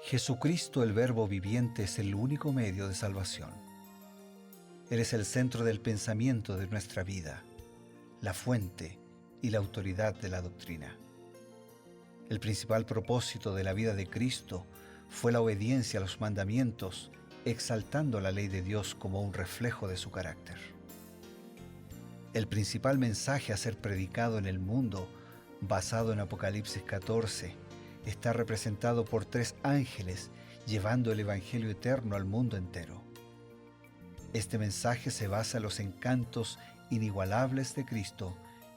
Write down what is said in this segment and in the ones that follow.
Jesucristo, el Verbo viviente, es el único medio de salvación. Él es el centro del pensamiento de nuestra vida, la fuente y la autoridad de la doctrina. El principal propósito de la vida de Cristo fue la obediencia a los mandamientos, exaltando la ley de Dios como un reflejo de su carácter. El principal mensaje a ser predicado en el mundo, basado en Apocalipsis 14, está representado por 3 ángeles llevando el Evangelio eterno al mundo entero. Este mensaje se basa en los encantos inigualables de Cristo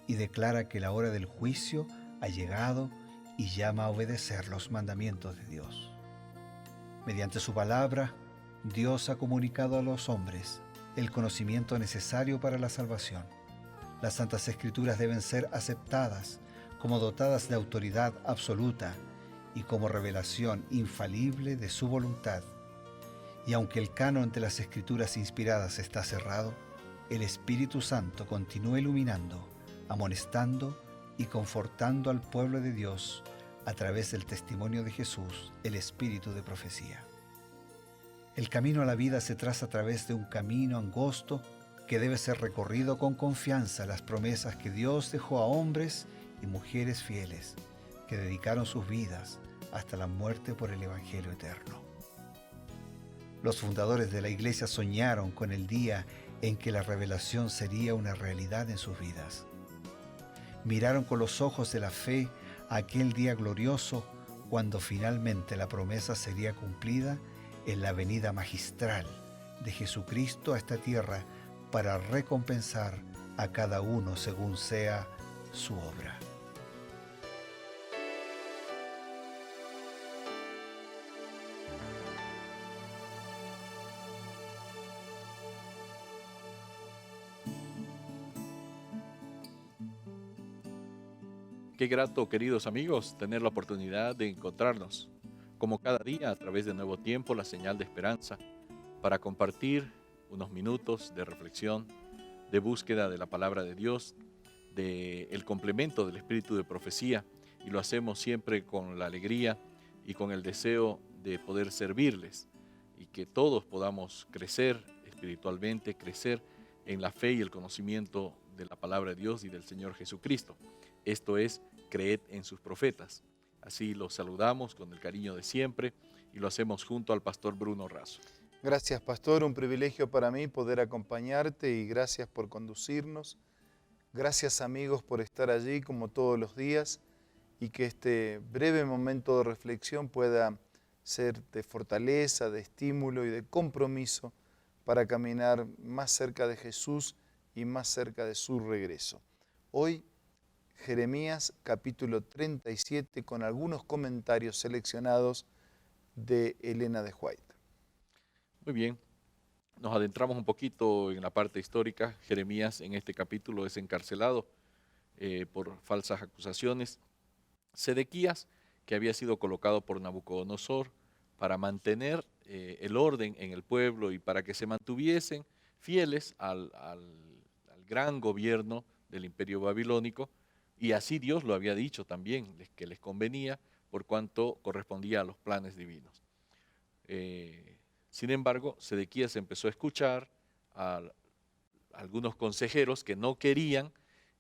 y declara que la hora del juicio ha llegado y llama a obedecer los mandamientos de Dios. Mediante su palabra, Dios ha comunicado a los hombres el conocimiento necesario para la salvación. Las Santas Escrituras deben ser aceptadas como dotadas de autoridad absoluta y como revelación infalible de su voluntad. Y aunque el canon de las Escrituras inspiradas está cerrado, el Espíritu Santo continúa iluminando, amonestando y confortando al pueblo de Dios a través del testimonio de Jesús, el Espíritu de profecía. El camino a la vida se traza a través de un camino angosto que debe ser recorrido con confianza a las promesas que Dios dejó a hombres y mujeres fieles que dedicaron sus vidas hasta la muerte por el Evangelio eterno. Los fundadores de la Iglesia soñaron con el día en que la revelación sería una realidad en sus vidas. Miraron con los ojos de la fe a aquel día glorioso cuando finalmente la promesa sería cumplida en la venida magistral de Jesucristo a esta tierra para recompensar a cada uno según sea su obra. Qué grato, queridos amigos, tener la oportunidad de encontrarnos, como cada día, a través de Nuevo Tiempo, la señal de esperanza, para compartir unos minutos de reflexión, de búsqueda de la palabra de Dios, del complemento del espíritu de profecía, y lo hacemos siempre con la alegría y con el deseo de poder servirles, y que todos podamos crecer espiritualmente, crecer en la fe y el conocimiento de la palabra de Dios y del Señor Jesucristo. Esto es, creed en sus profetas. Así los saludamos con el cariño de siempre y lo hacemos junto al pastor Bruno Razo. Gracias, pastor, un privilegio para mí poder acompañarte y gracias por conducirnos. Gracias, amigos, por estar allí como todos los días y que este breve momento de reflexión pueda ser de fortaleza, de estímulo y de compromiso para caminar más cerca de Jesús y más cerca de su regreso. Hoy, Jeremías capítulo 37 con algunos comentarios seleccionados de Elena de White. Muy bien, nos adentramos un poquito en la parte histórica. Jeremías en este capítulo es encarcelado por falsas acusaciones. Sedequías, que había sido colocado por Nabucodonosor para mantener el orden en el pueblo y para que se mantuviesen fieles al gran gobierno del imperio babilónico, y así Dios lo había dicho también, que les convenía por cuanto correspondía a los planes divinos. Sin embargo, Sedequías empezó a escuchar a algunos consejeros que no querían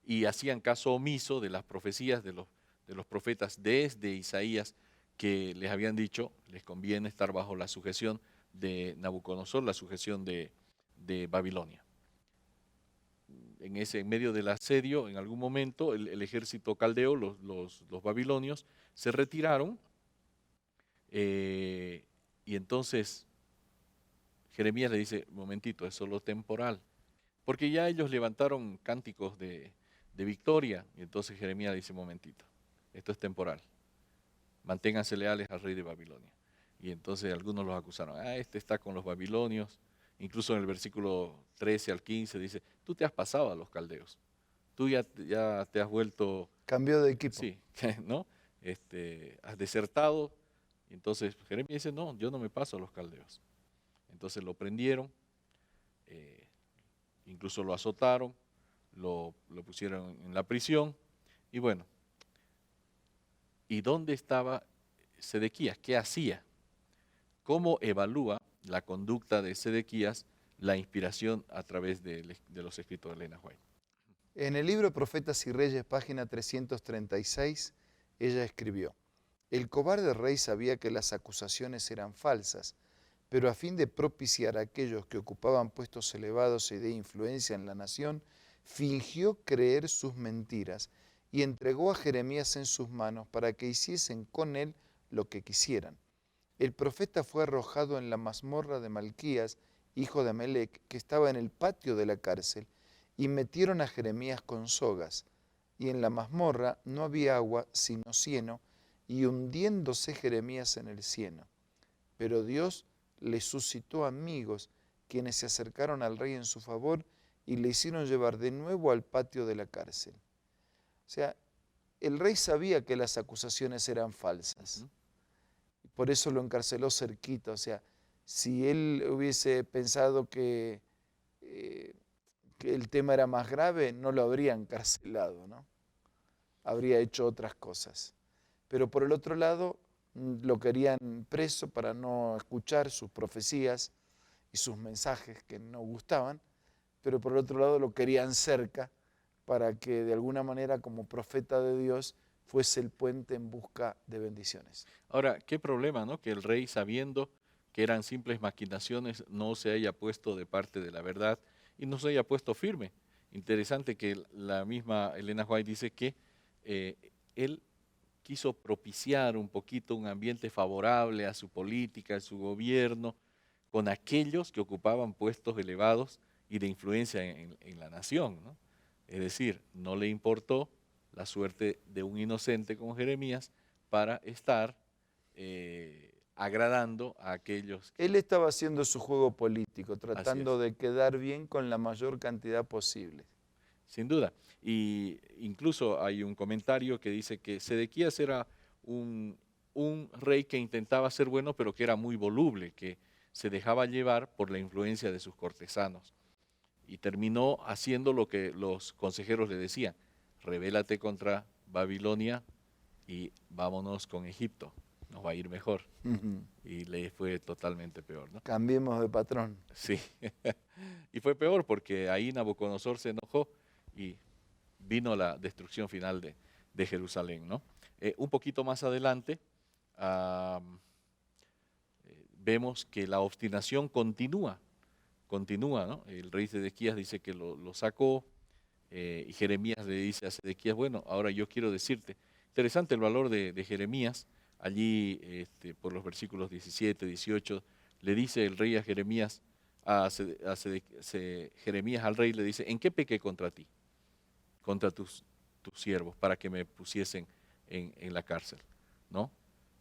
y hacían caso omiso de las profecías de los profetas desde Isaías, que les habían dicho, les conviene estar bajo la sujeción de Nabucodonosor, la sujeción de Babilonia. En medio del asedio, en algún momento, el ejército caldeo, los babilonios, se retiraron y entonces Jeremías le dice, momentito, es solo temporal, porque ya ellos levantaron cánticos de victoria, y entonces Jeremías dice, momentito, esto es temporal, manténganse leales al rey de Babilonia. Y entonces algunos los acusaron, este está con los babilonios. Incluso en el versículo 13 al 15 dice, tú te has pasado a los caldeos, tú ya te has vuelto... Cambió de equipo. Sí, ¿no? Has desertado. Y entonces Jeremías dice, no, yo no me paso a los caldeos. Entonces lo prendieron, incluso lo azotaron, lo pusieron en la prisión. Y bueno, ¿y dónde estaba Sedequías? ¿Qué hacía? cómo evalúa la conducta de Sedequías la inspiración a través de los escritos de Elena White. En el libro Profetas y Reyes, página 336, ella escribió: el cobarde rey sabía que las acusaciones eran falsas, pero a fin de propiciar a aquellos que ocupaban puestos elevados y de influencia en la nación, fingió creer sus mentiras y entregó a Jeremías en sus manos para que hiciesen con él lo que quisieran. El profeta fue arrojado en la mazmorra de Malquías, hijo de Amelec, que estaba en el patio de la cárcel, y metieron a Jeremías con sogas. Y en la mazmorra no había agua sino cieno, y hundiéndose Jeremías en el cieno. Pero Dios le suscitó amigos, quienes se acercaron al rey en su favor y le hicieron llevar de nuevo al patio de la cárcel. O sea, el rey sabía que las acusaciones eran falsas. Por eso lo encarceló cerquita. O sea, si él hubiese pensado que el tema era más grave, no lo habría encarcelado, ¿no? Habría hecho otras cosas. Pero por el otro lado, lo querían preso para no escuchar sus profecías y sus mensajes que no gustaban, pero por el otro lado lo querían cerca para que de alguna manera como profeta de Dios fuese el puente en busca de bendiciones. Ahora, qué problema, ¿no? Que el rey, sabiendo que eran simples maquinaciones, no se haya puesto de parte de la verdad y no se haya puesto firme. Interesante que la misma Elena White dice que él quiso propiciar un poquito un ambiente favorable a su política, a su gobierno, con aquellos que ocupaban puestos elevados y de influencia en la nación, ¿no? Es decir, no le importó la suerte de un inocente como Jeremías para estar agradando a aquellos. Él estaba haciendo su juego político, tratando de quedar bien con la mayor cantidad posible. Sin duda. Y incluso hay un comentario que dice que Sedequías era un rey que intentaba ser bueno, pero que era muy voluble, que se dejaba llevar por la influencia de sus cortesanos. Y terminó haciendo lo que los consejeros le decían: rebélate contra Babilonia y vámonos con Egipto, nos va a ir mejor. Y le fue totalmente peor, ¿no? Cambiemos de patrón. Sí. Y fue peor porque ahí Nabucodonosor se enojó y vino la destrucción final de Jerusalén, ¿no? Un poquito más adelante vemos que la obstinación continúa, ¿no? El rey Sedequías dice que lo sacó y Jeremías le dice a Sedequías: bueno, ahora yo quiero decirte. Interesante el valor de Jeremías. Allí por los versículos 17, 18, le dice el rey a Jeremías, Jeremías al rey le dice: ¿en qué pequé contra ti? Contra tus siervos, para que me pusiesen en la cárcel, ¿no?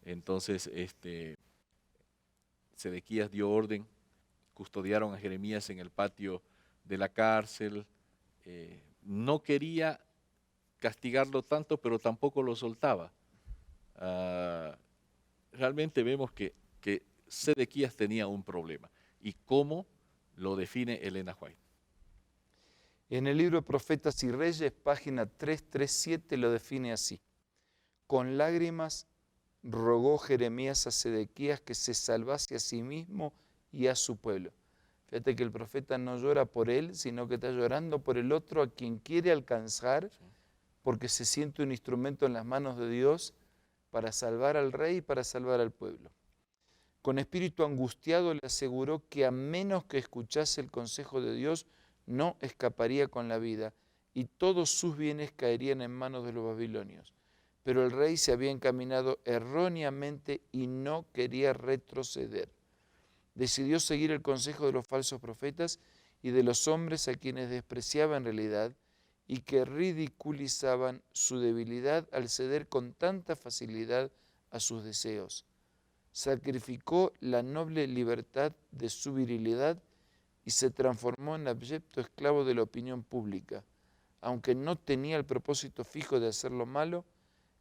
Entonces, Sedequías dio orden, custodiaron a Jeremías en el patio de la cárcel, no quería castigarlo tanto, pero tampoco lo soltaba. Realmente vemos que Sedequías tenía un problema. ¿Y cómo lo define Elena White? En el libro Profetas y Reyes, página 337, lo define así: con lágrimas rogó Jeremías a Sedequías que se salvase a sí mismo y a su pueblo. Fíjate que el profeta no llora por él, sino que está llorando por el otro a quien quiere alcanzar, porque se siente un instrumento en las manos de Dios para salvar al rey y para salvar al pueblo. Con espíritu angustiado le aseguró que a menos que escuchase el consejo de Dios, no escaparía con la vida, y todos sus bienes caerían en manos de los babilonios. Pero el rey se había encaminado erróneamente y no quería retroceder. Decidió seguir el consejo de los falsos profetas y de los hombres a quienes despreciaba en realidad y que ridiculizaban su debilidad al ceder con tanta facilidad a sus deseos. Sacrificó la noble libertad de su virilidad y se transformó en abyecto esclavo de la opinión pública. Aunque no tenía el propósito fijo de hacer lo malo,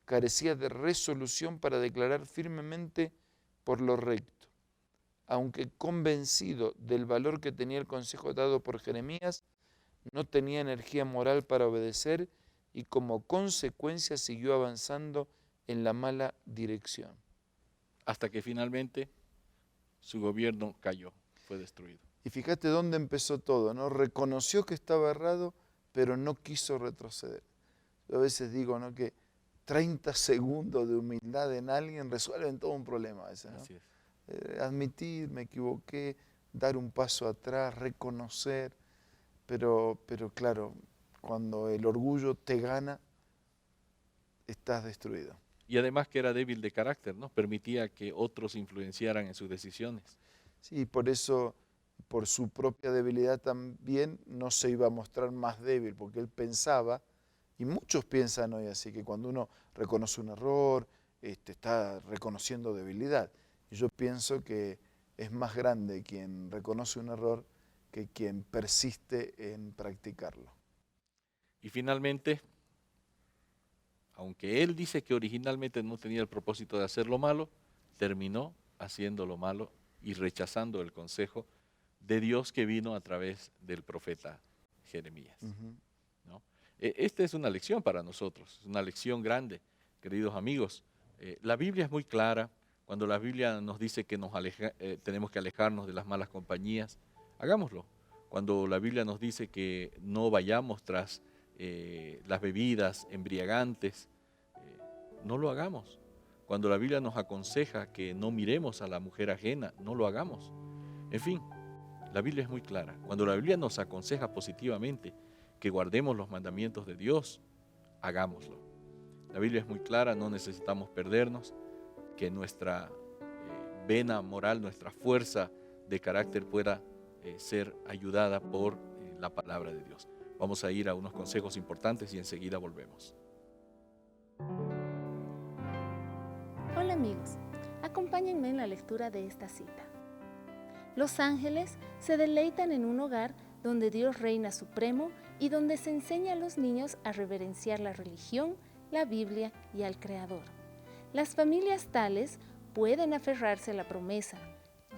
carecía de resolución para declarar firmemente por lo recto. Aunque convencido del valor que tenía el consejo dado por Jeremías, no tenía energía moral para obedecer y como consecuencia siguió avanzando en la mala dirección. Hasta que finalmente su gobierno cayó, fue destruido. Y fíjate dónde empezó todo, ¿no? Reconoció que estaba errado, pero no quiso retroceder. Yo a veces digo, ¿no?, que 30 segundos de humildad en alguien resuelven todo un problema a veces, ¿no? Así es. Admitir, me equivoqué, dar un paso atrás, reconocer, pero claro, cuando el orgullo te gana, estás destruido. Y además que era débil de carácter, ¿no? Permitía que otros influenciaran en sus decisiones. Sí, por eso, por su propia debilidad también no se iba a mostrar más débil, porque él pensaba, y muchos piensan hoy así, que cuando uno reconoce un error, está reconociendo debilidad. Y yo pienso que es más grande quien reconoce un error que quien persiste en practicarlo. Y finalmente, aunque él dice que originalmente no tenía el propósito de hacer lo malo, terminó haciendo lo malo y rechazando el consejo de Dios que vino a través del profeta Jeremías. ¿No? Esta es una lección para nosotros, es una lección grande, queridos amigos. La Biblia es muy clara. Cuando la Biblia nos dice que tenemos que alejarnos de las malas compañías, hagámoslo. Cuando la Biblia nos dice que no vayamos tras las bebidas embriagantes, no lo hagamos. Cuando la Biblia nos aconseja que no miremos a la mujer ajena, no lo hagamos. En fin, la Biblia es muy clara. Cuando la Biblia nos aconseja positivamente que guardemos los mandamientos de Dios, hagámoslo. La Biblia es muy clara, no necesitamos perdernos, que nuestra vena moral, nuestra fuerza de carácter pueda ser ayudada por la palabra de Dios. Vamos a ir a unos consejos importantes y enseguida volvemos. Hola amigos, acompáñenme en la lectura de esta cita. Los ángeles se deleitan en un hogar donde Dios reina supremo y donde se enseña a los niños a reverenciar la religión, la Biblia y al Creador. Las familias tales pueden aferrarse a la promesa: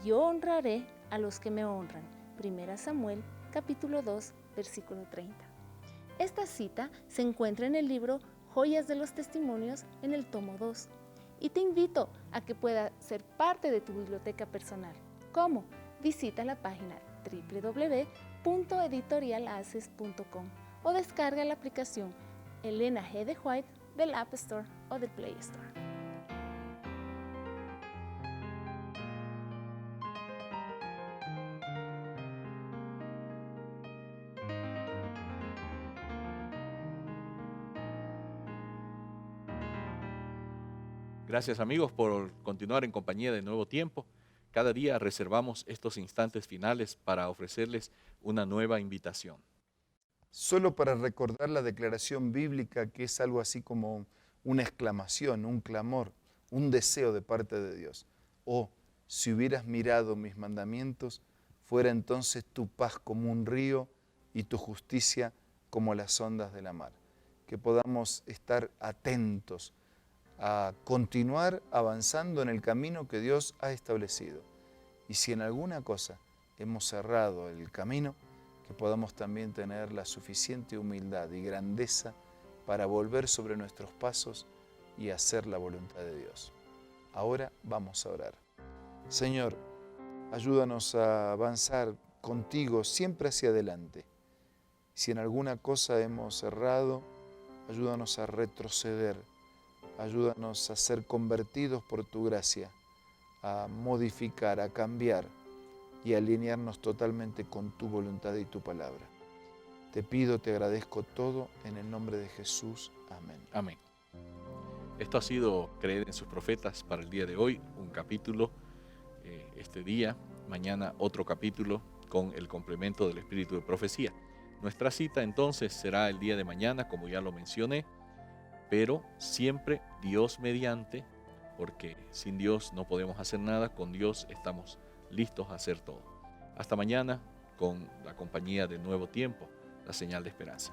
yo honraré a los que me honran. 1 Samuel, capítulo 2, versículo 30. Esta cita se encuentra en el libro Joyas de los Testimonios, en el tomo 2. Y te invito a que pueda ser parte de tu biblioteca personal. ¿Cómo? Visita la página www.editorialaces.com o descarga la aplicación Elena G. de White del App Store o del Play Store. Gracias amigos por continuar en compañía de Nuevo Tiempo. Cada día reservamos estos instantes finales para ofrecerles una nueva invitación. Solo para recordar la declaración bíblica, que es algo así como una exclamación, un clamor, un deseo de parte de Dios. Oh, si hubieras mirado mis mandamientos, fuera entonces tu paz como un río y tu justicia como las ondas de la mar. Que podamos estar atentos a continuar avanzando en el camino que Dios ha establecido. Y si en alguna cosa hemos cerrado el camino, que podamos también tener la suficiente humildad y grandeza para volver sobre nuestros pasos y hacer la voluntad de Dios. Ahora vamos a orar. Señor, ayúdanos a avanzar contigo siempre hacia adelante. Si en alguna cosa hemos errado, ayúdanos a retroceder. Ayúdanos a ser convertidos por tu gracia, a modificar, a cambiar y a alinearnos totalmente con tu voluntad y tu palabra. Te pido, te agradezco todo en el nombre de Jesús. Amén. Amén. Esto ha sido Creer en sus profetas para el día de hoy, un capítulo este día, mañana otro capítulo con el complemento del espíritu de profecía. Nuestra cita entonces será el día de mañana, como ya lo mencioné, pero siempre Dios mediante, porque sin Dios no podemos hacer nada, con Dios estamos listos a hacer todo. Hasta mañana con la compañía de Nuevo Tiempo, la señal de esperanza.